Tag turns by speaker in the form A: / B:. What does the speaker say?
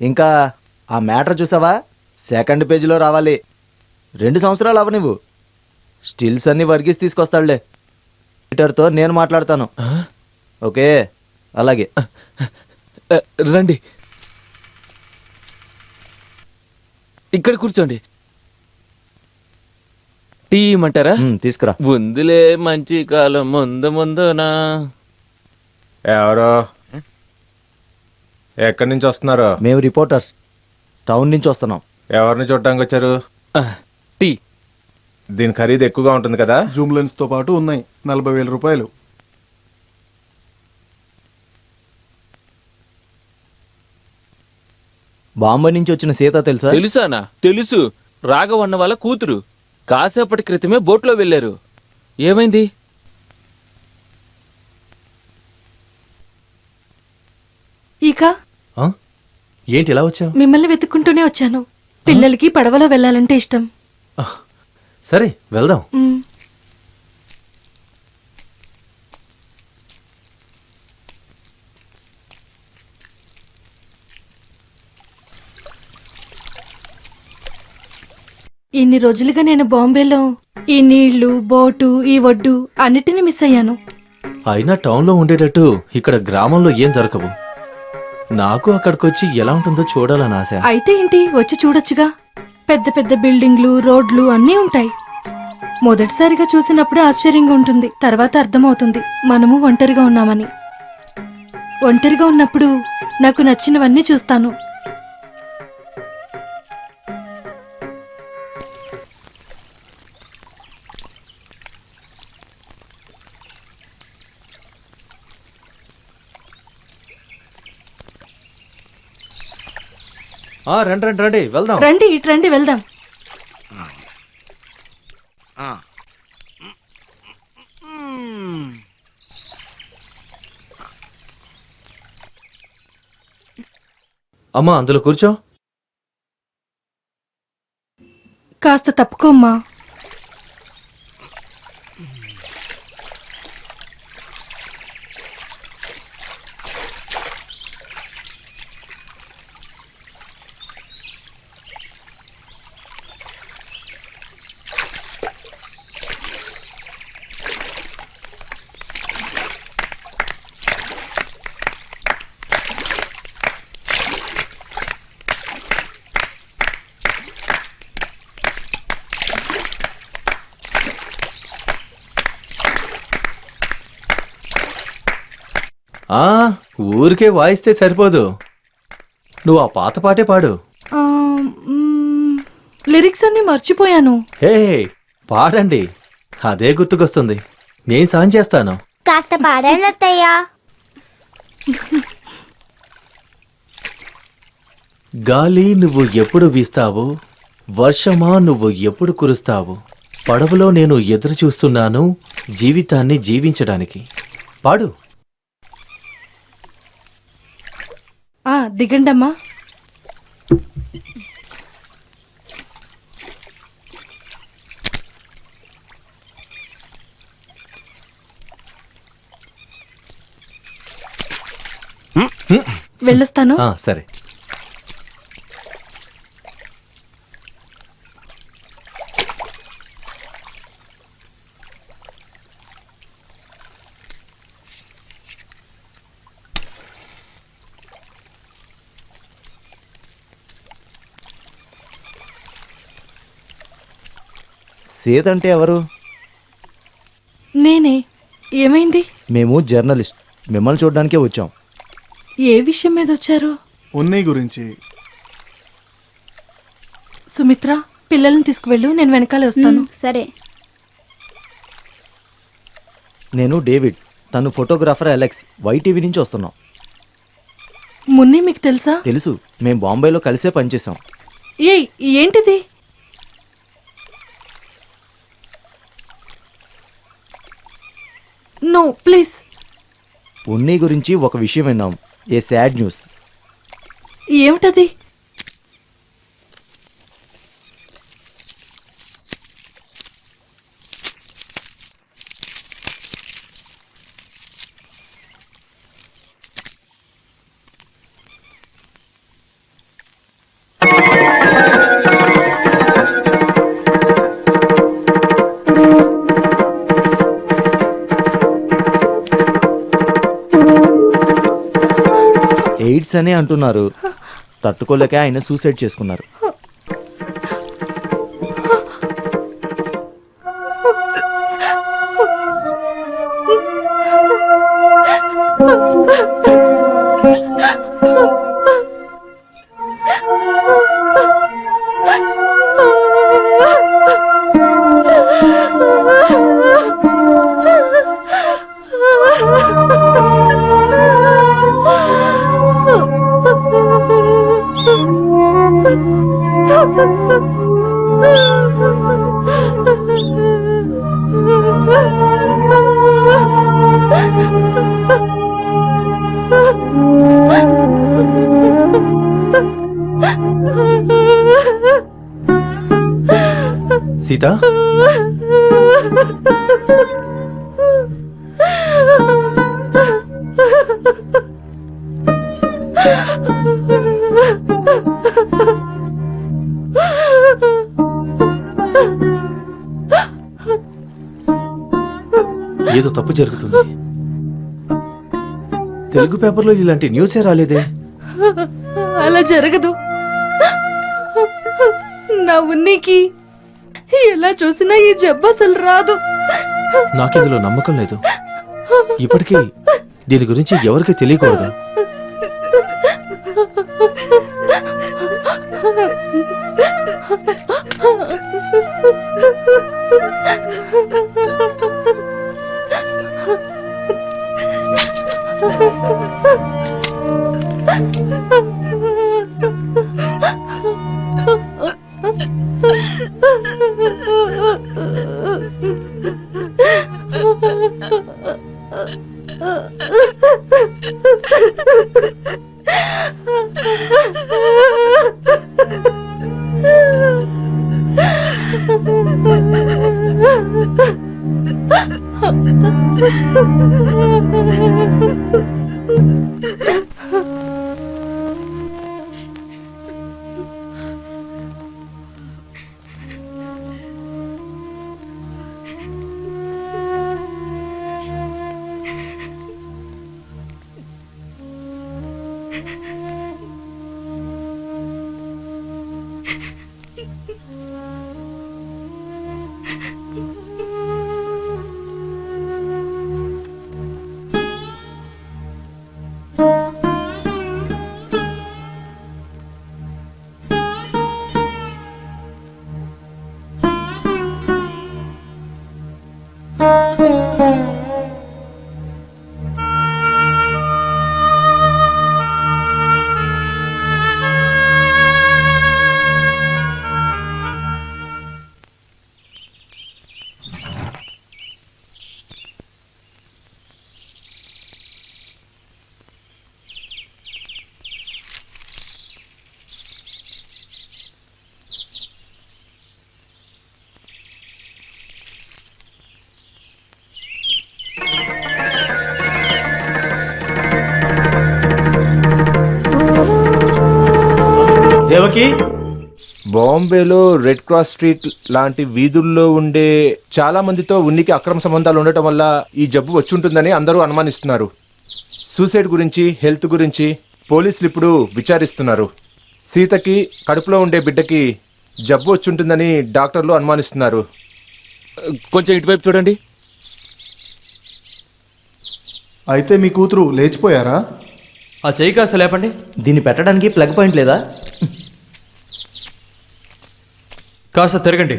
A: ఇంకా ఆ మ్యాటర్ చూసావా? సెకండ్ పేజీలో రావాలి. 2 సంవత్సరాలు అవ నువ్వు. స్టిల్స్ అన్ని వర్గీస్ తీసుకొస్తాడులే. ఎడిటర్తో నేను మాట్లాడతాను. ఓకే అలాగే.
B: రండి, ఇక్కడ కూర్చోండి. టీ ఇమ్మంటారా?
A: తీసుకురా.
B: ఉందిలే మంచి కాలం ముందు ముందునా.
C: ఎవరో ఎక్కడి నుంచి వస్తున్నారు?
A: మేము రిపోర్టర్స్ టౌన్ నుంచి వస్తున్నాం.
C: ఎవరిని చూడటానికి వచ్చారు?
B: టీ.
C: దీని ఖరీదు ఎక్కువగా ఉంటుంది కదా?
D: జూమ్ లెన్స్ తో పాటు ఉన్నాయి 40,000 రూపాయలు.
A: బాంబే నుంచి వచ్చిన సీత తెలుసా?
B: తెలుసానా? తెలుసు. రాఘవన్న వాళ్ళ కూతురు. కాసేపటి క్రితమే బోట్లో వెళ్ళారు. ఏమైంది?
E: ఇక
F: ఏంటి ఇలా వచ్చావు?
E: మిమ్మల్ని వెతుక్కుంటూనే వచ్చాను. పిల్లలకి పడవలో వెళ్ళాలంటే ఇష్టం.
F: సరే వెళ్దాం.
E: ఇన్ని రోజులుగా నేను బాంబేలో ఈ నీళ్లు, బోటు, ఈ ఒడ్డు అన్నిటినీ మిస్ అయ్యాను.
F: అయినా టౌన్లో ఉండేటట్టు ఇక్కడ గ్రామంలో ఏం దొరకవు. నాకు అక్కడికొచ్చి ఎలా ఉంటుందో చూడాలని ఆశ.
E: అయితే ఏంటి, వచ్చి చూడొచ్చుగా. పెద్ద పెద్ద బిల్డింగ్లు, రోడ్లు అన్నీ ఉంటాయి. మొదటిసారిగా చూసినప్పుడే ఆశ్చర్యంగా ఉంటుంది. తర్వాత అర్థమవుతుంది మనము ఒంటరిగా ఉన్నామని. ఒంటరిగా ఉన్నప్పుడు నాకు నచ్చినవన్నీ చూస్తాను.
F: రండి రండి రండి వెళ్దాం.
E: రండి, ఇటు రండి, వెళ్దాం.
F: అమ్మా అందులో కూర్చో.
E: కాస్త తప్పుకోమ్మా.
F: ఊరికే వాయిస్తే సరిపోదు, నువ్వు ఆ పాత పాటే పాడు.
E: లిరిక్స్ అన్ని మర్చిపోయాను.
F: హే పాడండి, అదే గుర్తుకొస్తుంది. నేను సాయం చేస్తాను.
G: కాస్త పాడనత్తయ్యా.
F: గాలి నువ్వు ఎప్పుడు వీస్తావు, వర్షమా నువ్వు ఎప్పుడు కురుస్తావు, పడవలో నేను ఎదురు చూస్తున్నాను జీవితాన్ని జీవించడానికి. పాడు.
E: దిగండమ్మా. వెళ్ళొస్తాను.
F: సరే.
A: సీత అంటే ఎవరు?
E: నేనే. ఏమైంది?
A: మేము జర్నలిస్ట్, మిమ్మల్ని చూడడానికే వచ్చాం.
E: ఏ విషయం మీద వచ్చారు?
D: ఉన్నీ గురించి.
E: సుమిత్ర, పిల్లల్ని తీసుకువెళ్ళు, నేను వెనకాలే వస్తాను.
G: సరే.
A: నేను డేవిడ్, తను ఫోటోగ్రాఫర్ అలెక్స్. వైటీవీ నుంచి వస్తున్నాం.
E: మున్ని మీకు తెలుసా?
A: తెలుసు, మేము బాంబేలో కలిసే పనిచేసాం.
E: ఏంటిది? No please.
A: ఉన్ని గురించి ఒక విషయం విన్నాం, ఏ సాడ్ న్యూస్.
E: ఏమిటది?
A: ఎయిడ్స్ అని అంటున్నారు. తట్టుకోలేక ఆయన సూసైడ్ చేసుకున్నారు.
F: సీత, ఏదో తప్పు జరుగుతుంది. తెలుగు పేపర్లో ఇలాంటి న్యూసే రాలేదే.
E: అలా జరగదు. నా ఉన్నికి ఎలా చూసినా ఈ జబ్బు అసలు రాదు.
F: నాకిందులో నమ్మకం లేదు. ఇప్పటికీ దీని గురించి ఎవరికి తెలియకూడదు.
A: దేవకి,
C: బాంబేలో రెడ్ క్రాస్ స్ట్రీట్ లాంటి వీధుల్లో ఉండే చాలా మందితో ఉనికి అక్రమ సంబంధాలు ఉండటం వల్ల ఈ జబ్బు వచ్చి ఉంటుందని అందరూ అనుమానిస్తున్నారు. సూసైడ్ గురించి, హెల్త్ గురించి పోలీసులు ఇప్పుడు విచారిస్తున్నారు. సీతకి కడుపులో ఉండే బిడ్డకి జబ్బు వచ్చి ఉంటుందని డాక్టర్లు అనుమానిస్తున్నారు.
B: కొంచెం ఇటువైపు చూడండి.
D: అయితే మీ కూతురు లేచిపోయారా?
H: ఆ చెయ్యి కాస్త లేపండి.
A: దీన్ని పెట్టడానికి ప్లగ్ పాయింట్ లేదా?
H: కాస్త తిరగండి.